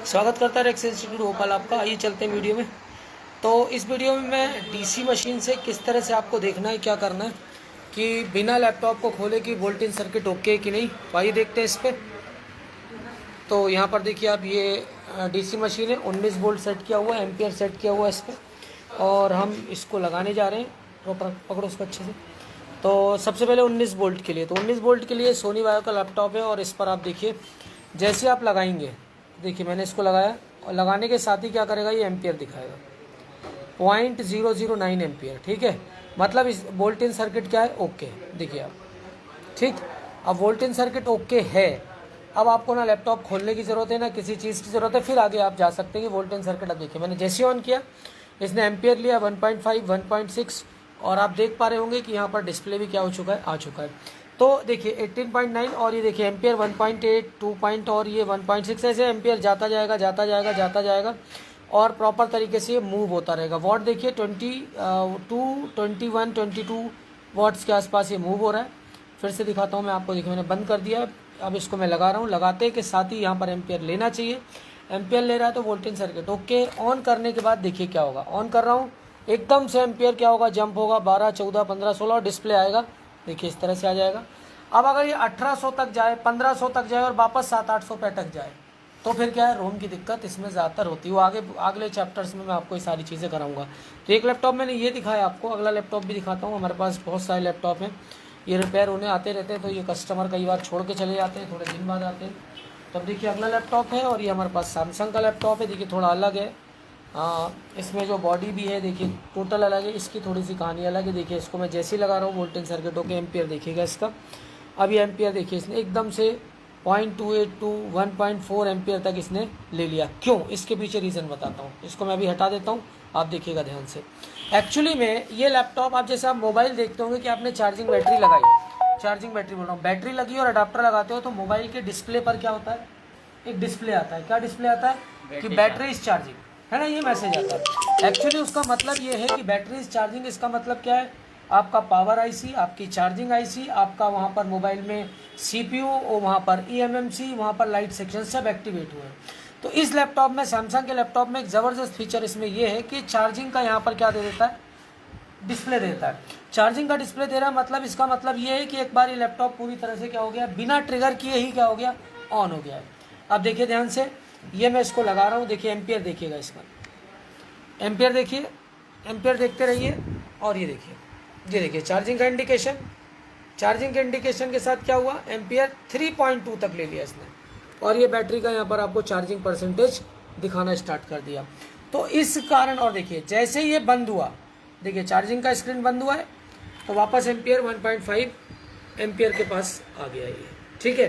स्वागत करता है रेक्स इंस्टीट्यूट भोपाल आपका। आइए चलते हैं वीडियो में। तो इस वीडियो में मैं डीसी मशीन से किस तरह से आपको देखना है, क्या करना है कि बिना लैपटॉप को खोले कि वोल्टेज सर्किट ओके है कि नहीं। तो आइए देखते हैं इस पर। तो यहाँ पर देखिए आप, ये डीसी मशीन है, 19 वोल्ट सेट किया हुआ है, एम्पियर सेट किया हुआ है इस पर। और हम इसको लगाने जा रहे हैं। प्रॉपर पकड़ो उसको अच्छे से। तो सबसे पहले 19 वोल्ट के लिए, तो 19 वोल्ट के लिए सोनी वायो का लैपटॉप है। और इस पर आप देखिए, जैसे आप लगाएंगे, देखिए मैंने इसको लगाया और लगाने के साथ ही क्या करेगा, ये एम्पियर दिखाएगा 0.009 एम्पियर। ठीक है, मतलब इस वोल्टेज सर्किट क्या है, ओके। देखिए आप, ठीक। अब वोल्टेज सर्किट ओके है। अब आपको ना लैपटॉप खोलने की ज़रूरत है ना किसी चीज़ की ज़रूरत है, फिर आगे आप जा सकते हैं कि वोल्टेज सर्किट। अब देखिए मैंने जैसे ऑन किया, इसने एम्पियर लिया 1.5, 1.6, और आप देख पा रहे होंगे कि यहाँ पर डिस्प्ले भी क्या हो चुका है, आ चुका है। तो देखिए 18.9, और ये देखिए एम्पियर 1.8, 2 पॉइंट, और ये 1.6, ऐसे एम्पियर जाता जाएगा जाता जाएगा जाता जाएगा और प्रॉपर तरीके से ये मूव होता रहेगा। वॉट देखिए 22, 21, 22 वॉट्स के आसपास ये मूव हो रहा है। फिर से दिखाता हूँ मैं आपको। देखिए मैंने बंद कर दिया, अब इसको मैं लगा रहा हूँ। लगाते के साथ ही यहाँ पर एम्पियर लेना चाहिए। एम्पियर ले रहा है तो वोल्टेज सर्किट ओके। ऑन करने के बाद देखिए क्या होगा, ऑन कर रहा हूँ, एकदम से एम्पियर क्या होगा, जंप होगा 12, 14, 15, 16 और डिस्प्ले आएगा। देखिए इस तरह से आ जाएगा। अब अगर ये 1800 तक जाए, 1500 तक जाए और वापस 700-800 पे अटक जाए, तो फिर क्या है, रोम की दिक्कत इसमें ज़्यादातर होती है। वो आगे अगले चैप्टर्स में मैं आपको ये सारी चीज़ें कराऊंगा। तो एक लैपटॉप मैंने ये दिखाया आपको, अगला लैपटॉप भी दिखाता हूँ। हमारे पास बहुत सारे लैपटॉप हैं, ये रिपेयर होने आते रहते हैं, तो ये कस्टमर कई बार छोड़ के चले जाते हैं, थोड़े दिन बाद आते हैं। तो अब देखिए अगला लैपटॉप है, और ये हमारे पास सैमसंग का लैपटॉप है। देखिए थोड़ा अलग है, इसमें जो बॉडी भी है देखिए टोटल अलग है, इसकी थोड़ी सी कहानी अलग है। देखिए इसको मैं जैसे ही लगा रहा हूँ वोल्टेज सर्किट ओके, एम्पियर देखिएगा इसका। अब ये एम्पियर देखिए इसने एकदम से 0.282, 1.4 एम्पियर तक इसने ले लिया। क्यों, इसके पीछे रीज़न बताता हूँ। इसको मैं अभी हटा देता हूँ, आप देखिएगा ध्यान से। एक्चुअली में ये लैपटॉप, आप जैसे आप मोबाइल देखते होंगे कि आपने चार्जिंग बैटरी लगाई, चार्जिंग बैटरी बोल रहा हूँ, बैटरी लगी और अडाप्टर लगाते हो, तो मोबाइल के डिस्प्ले पर क्या होता है, एक डिस्प्ले आता है। क्या डिस्प्ले आता है कि बैटरी इज चार्जिंग, है ना, ये मैसेज आता है। एक्चुअली उसका मतलब ये है कि बैटरी इज चार्जिंग। इसका मतलब क्या है, आपका पावर आईसी, आपकी चार्जिंग आईसी, आपका वहाँ पर मोबाइल में सीपीयू और वहाँ पर ईएमएमसी, वहाँ पर लाइट सेक्शन सब एक्टिवेट हुए हैं। तो इस लैपटॉप में, सैमसंग के लैपटॉप में एक ज़बरदस्त फीचर इसमें ये है कि चार्जिंग का यहाँ पर क्या दे देता है, डिस्प्ले देता है। चार्जिंग का डिस्प्ले दे रहा है, मतलब इसका मतलब ये है कि एक बार ये लैपटॉप पूरी तरह से क्या हो गया, बिना ट्रिगर किए ही क्या हो गया, ऑन हो गया है। अब देखिए ध्यान से, ये मैं इसको लगा रहा हूँ। देखिए एम्पियर देखिएगा इसका, एम्पियर देखिए, एम्पियर देखते रहिए। और ये देखिए चार्जिंग का इंडिकेशन, चार्जिंग के इंडिकेशन के साथ क्या हुआ, एम्पियर 3.2 तक ले लिया इसने। और ये बैटरी का यहाँ पर आपको चार्जिंग परसेंटेज दिखाना स्टार्ट कर दिया। तो इस कारण, और देखिए जैसे ही ये बंद हुआ, देखिए चार्जिंग का स्क्रीन बंद हुआ है, तो वापस एम्पियर 1.5 एम्पियर के पास आ गया ये। ठीक है,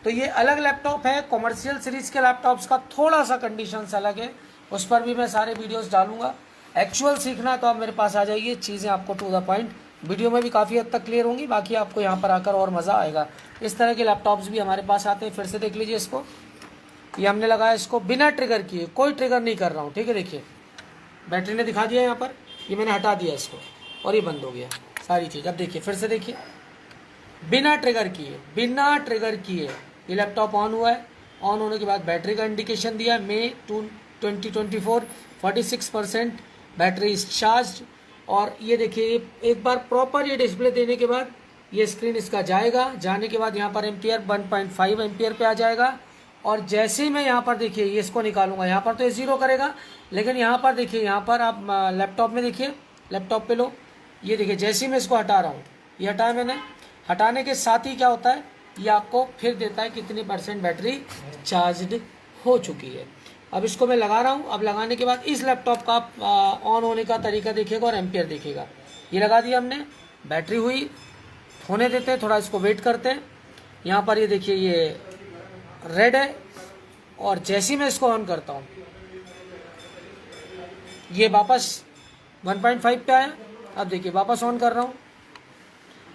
तो ये अलग लैपटॉप है। कॉमर्शियल सीरीज़ के लैपटॉप्स का थोड़ा सा कंडीशंस अलग है, उस पर भी मैं सारे वीडियोस डालूंगा। एक्चुअल सीखना तो आप मेरे पास आ जाइए, चीज़ें आपको टू द पॉइंट वीडियो में भी काफ़ी हद तक क्लियर होंगी। बाकी आपको यहाँ पर आकर और मज़ा आएगा। इस तरह के लैपटॉप्स भी हमारे पास आते हैं। फिर से देख लीजिए इसको, ये हमने लगाया इसको बिना ट्रिगर किए, कोई ट्रिगर नहीं कर रहा हूँ। ठीक है, देखिए बैटरी ने दिखा दिया यहाँ पर, ये मैंने हटा दिया इसको और ये बंद हो गया सारी चीज़। अब देखिए फिर से देखिए, बिना ट्रिगर किए, बिना ट्रिगर किए ये लैपटॉप ऑन हुआ है। ऑन होने के बाद बैटरी का इंडिकेशन दिया, मई 2024, 46% बैटरी इज चार्ज। और ये देखिए एक बार प्रॉपर ये डिस्प्ले देने के बाद ये स्क्रीन इसका जाएगा, जाने के बाद यहाँ पर एम्पियर 1.5 एम्पियर पे आ जाएगा। और जैसे ही मैं यहाँ पर देखिए ये इसको निकालूंगा, यहाँ पर तो ये ज़ीरो करेगा, लेकिन यहाँ पर देखिए, यहाँ पर आप लैपटॉप में देखिए, लैपटॉप पे लो, ये देखिए जैसे ही मैं इसको हटा रहा हूँ, ये हटाया मैंने, हटाने के साथ ही क्या होता है, ये आपको फिर देता है कितनी % बैटरी चार्जड हो चुकी है। अब इसको मैं लगा रहा हूँ। अब लगाने के बाद इस लैपटॉप का ऑन होने का तरीका देखिएगा और एम्पियर देखिएगा। ये लगा दिया हमने, बैटरी हुई, होने देते हैं, थोड़ा इसको वेट करते हैं। यहाँ पर ये देखिए ये रेड है, और जैसे ही मैं इसको ऑन करता हूँ ये वापस 1.5 पे आया। अब देखिए वापस ऑन कर रहा हूँ,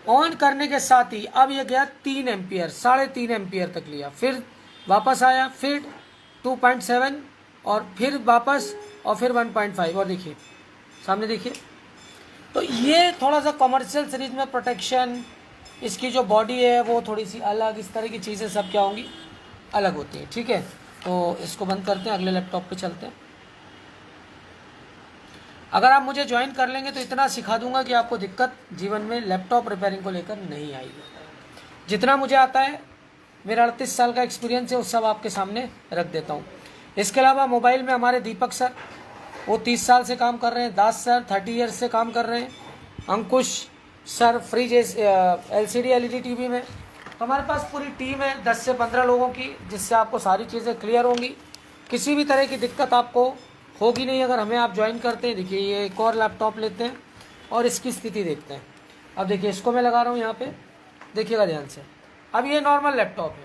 ऑन करने के साथ ही अब ये गया 3 एम्पियर, 3.5 एम्पियर तक लिया, फिर वापस आया, फिर 2.7 और फिर वापस, और फिर 1.5। और देखिए सामने देखिए। तो ये थोड़ा सा कमर्शियल सीरीज में प्रोटेक्शन, इसकी जो बॉडी है वो थोड़ी सी अलग, इस तरह की चीज़ें सब क्या होंगी, अलग होती हैं। ठीक है, तो इसको बंद करते हैं, अगले लैपटॉप पे चलते हैं। अगर आप मुझे ज्वाइन कर लेंगे तो इतना सिखा दूंगा कि आपको दिक्कत जीवन में लैपटॉप रिपेयरिंग को लेकर नहीं आएगी। जितना मुझे आता है, मेरा 38 साल का एक्सपीरियंस है, उस सब आपके सामने रख देता हूँ। इसके अलावा मोबाइल में हमारे दीपक सर, वो 30 साल से काम कर रहे हैं। दास सर 30 ईयर्स से काम कर रहे हैं। Ankush sir fridge LCD LED TV में। तो हमारे पास पूरी टीम है 10 से 15 लोगों की, जिससे आपको सारी चीज़ें क्लियर होंगी। किसी भी तरह की दिक्कत आपको होगी नहीं अगर हमें आप ज्वाइन करते हैं। देखिए ये एक और लैपटॉप लेते हैं और इसकी स्थिति देखते हैं। अब देखिए इसको मैं लगा रहा हूँ यहाँ पे, देखिएगा ध्यान से। अब ये नॉर्मल लैपटॉप है,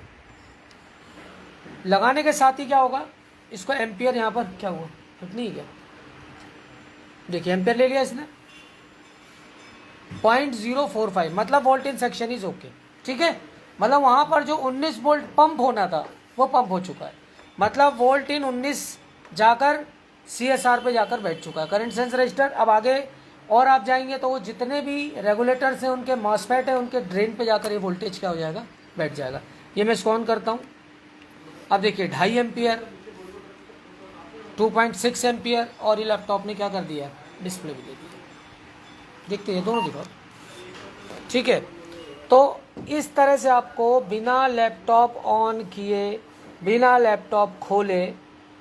लगाने के साथ ही क्या होगा, इसको एम्पियर यहाँ पर क्या हुआ, फिट नहीं क्या, देखिए एम्पियर ले लिया इसने 0.045, मतलब volt in section is okay. ठीक है, मतलब वहाँ पर जो 19 वोल्ट पंप होना था वो पंप हो चुका है, मतलब वोल्ट इन 19 जाकर CSR पे जाकर बैठ चुका है, करंट सेंस रजिस्टर। अब आगे और आप जाएंगे तो वो जितने भी रेगुलेटर्स हैं, उनके मॉसफेट है, उनके ड्रेन पे जाकर ये वोल्टेज क्या हो जाएगा, बैठ जाएगा। ये मैं इसको ऑन करता हूँ। अब देखिए 2.5 एम्पियर, 2.6 एम्पियर, और ये लैपटॉप ने क्या कर दिया, डिस्प्ले भी दे दिया। देखते हैं दोनों दिखाओ। ठीक है, तो इस तरह से आपको बिना लैपटॉप ऑन किए, बिना लैपटॉप खोले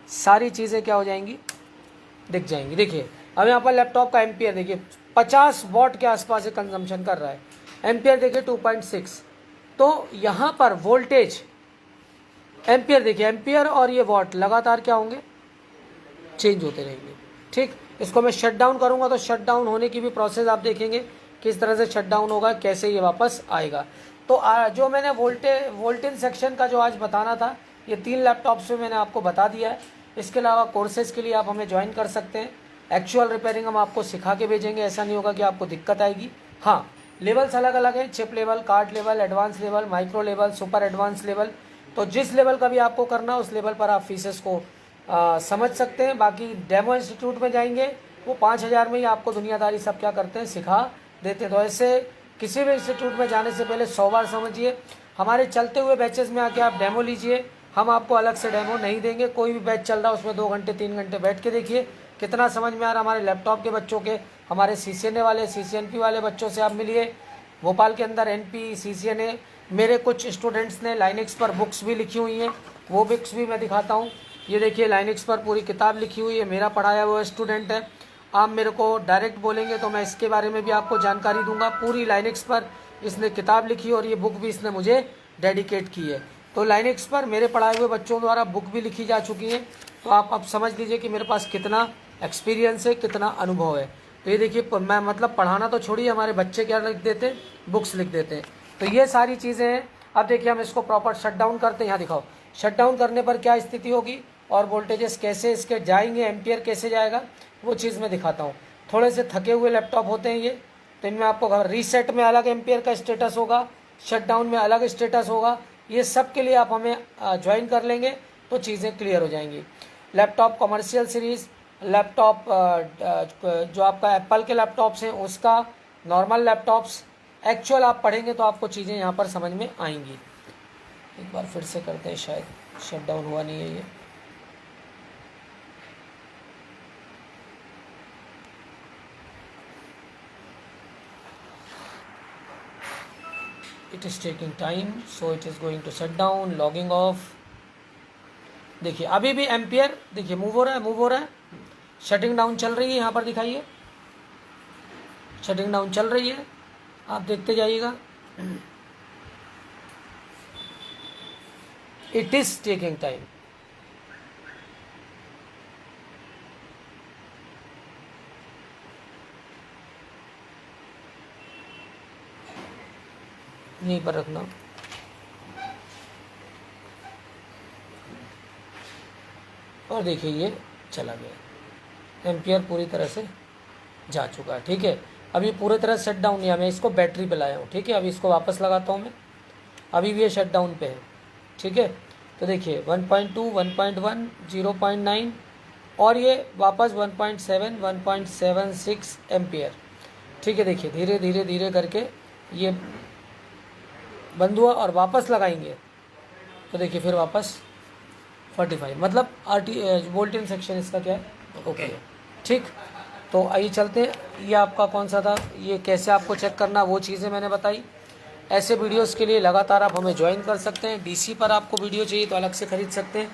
सारी चीज़ें क्या हो जाएंगी, दिख जाएंगी। देखिए अब यहाँ पर लैपटॉप का एम्पियर देखिए 50 वॉट के आसपास से कंजम्पशन कर रहा है। एम्पियर देखिए 2.6। तो यहाँ पर वोल्टेज, एम्पियर देखिए, एम्पियर और ये वॉट लगातार क्या होंगे, चेंज होते रहेंगे। ठीक, इसको मैं शट डाउन करूँगा तो शट डाउन होने की भी प्रोसेस आप देखेंगे किस तरह से शट डाउन होगा, कैसे ये वापस आएगा। तो जो मैंने वोल्टेज सेक्शन का जो आज बताना था, ये 3 लैपटॉप्स में मैंने आपको बता दिया है। इसके अलावा कोर्सेज़ के लिए आप हमें ज्वाइन कर सकते हैं। एक्चुअल रिपेयरिंग हम आपको सिखा के भेजेंगे, ऐसा नहीं होगा कि आपको दिक्कत आएगी। हाँ, लेवल्स अलग अलग हैं, chip level, card level, advance level, micro level, super advance level. तो जिस लेवल का भी आपको करना है उस लेवल पर आप फीसेस को समझ सकते हैं। बाकी डेमो इंस्टीट्यूट में जाएंगे, वो 5,000 में ही आपको दुनियादारी सब क्या करते हैं, सिखा देते हैं। तो ऐसे किसी भी इंस्टीट्यूट में जाने से पहले 100 बार समझिए। हमारे चलते हुए बैचेस में आके आप डेमो लीजिए, हम आपको अलग से डेमो नहीं देंगे। कोई भी बैच चल रहा है उसमें 2 घंटे 3 घंटे बैठ के देखिए कितना समझ में आ रहा। हमारे लैपटॉप के बच्चों के, हमारे CCNA वाले, CCNP वाले बच्चों से आप मिलिए। भोपाल के अंदर NP, CCNA, मेरे कुछ स्टूडेंट्स ने लाइनेक्स पर बुक्स भी लिखी हुई हैं, वो बुक्स भी मैं दिखाता हूँ। ये देखिए लाइनेक्स पर पूरी किताब लिखी हुई है, मेरा पढ़ाया हुआ स्टूडेंट है। आप मेरे को डायरेक्ट बोलेंगे तो मैं इसके बारे में भी आपको जानकारी दूंगा। पूरी लाइनेक्स पर इसने किताब लिखी और ये बुक भी इसने मुझे डेडिकेट की है। तो लाइनेक्स पर मेरे पढ़ाए हुए बच्चों द्वारा बुक भी लिखी जा चुकी है। तो आप अब समझ लीजिए कि मेरे पास कितना एक्सपीरियंस है, कितना अनुभव है। तो ये देखिए, मैं मतलब पढ़ाना तो छोड़िए, हमारे बच्चे क्या लिख देते हैं, बुक्स लिख देते हैं। तो ये सारी चीज़ें हैं। अब देखिए हम इसको प्रॉपर शट डाउन करते हैं। यहाँ दिखाओ शट डाउन करने पर क्या स्थिति होगी और वोल्टेजेस कैसे इसके जाएंगे, एम्पियर कैसे जाएगा, वो चीज़ मैं दिखाता हूँ। थोड़े से थके हुए लैपटॉप होते हैं ये, तो इनमें आपको रीसेट में अलग एम्पियर का स्टेटस होगा, शट डाउन में अलग स्टेटस होगा। ये सब के लिए आप हमें ज्वाइन कर लेंगे तो चीज़ें क्लियर हो जाएंगी। लैपटॉप कमर्शियल सीरीज़, लैपटॉप जो आपका एप्पल के लैपटॉप्स हैं उसका, नॉर्मल लैपटॉप्स, एक्चुअल आप पढ़ेंगे तो आपको चीज़ें यहाँ पर समझ में आएंगी। एक बार फिर से करते हैं, शायद शट डाउन हुआ नहीं है ये। It is taking time, so it is going to shut down, logging off। देखिए अभी भी एम्पियर देखिए मूव हो रहा है, शटिंग डाउन चल रही है। यहाँ पर दिखाइए शटिंग डाउन चल रही है, आप देखते जाइएगा। It is taking time. यहीं पर रखना। और देखिए ये चला गया, एम्पियर पूरी तरह से जा चुका है। ठीक है, अभी पूरी तरह शट डाउन नहीं है, मैं इसको बैटरी पे लाया हूँ। ठीक है, अभी इसको वापस लगाता हूँ मैं, अभी भी ये शट डाउन पे है। ठीक है, तो देखिए 1.2, 1.1, 0.9 और ये वापस 1.7, 1.76 एम्पियर। ठीक है, देखिए धीरे धीरे धीरे करके ये बंद हुआ और वापस लगाएंगे तो देखिए फिर वापस 45 मतलब वोल्ट इन सेक्शन इसका क्या है, ओके। ठीक, तो आइए चलते हैं। ये आपका कौन सा था, ये कैसे आपको चेक करना वो चीज़ें मैंने बताई। ऐसे वीडियोस के लिए लगातार आप हमें ज्वाइन कर सकते हैं। डीसी पर आपको वीडियो चाहिए तो अलग से खरीद सकते हैं।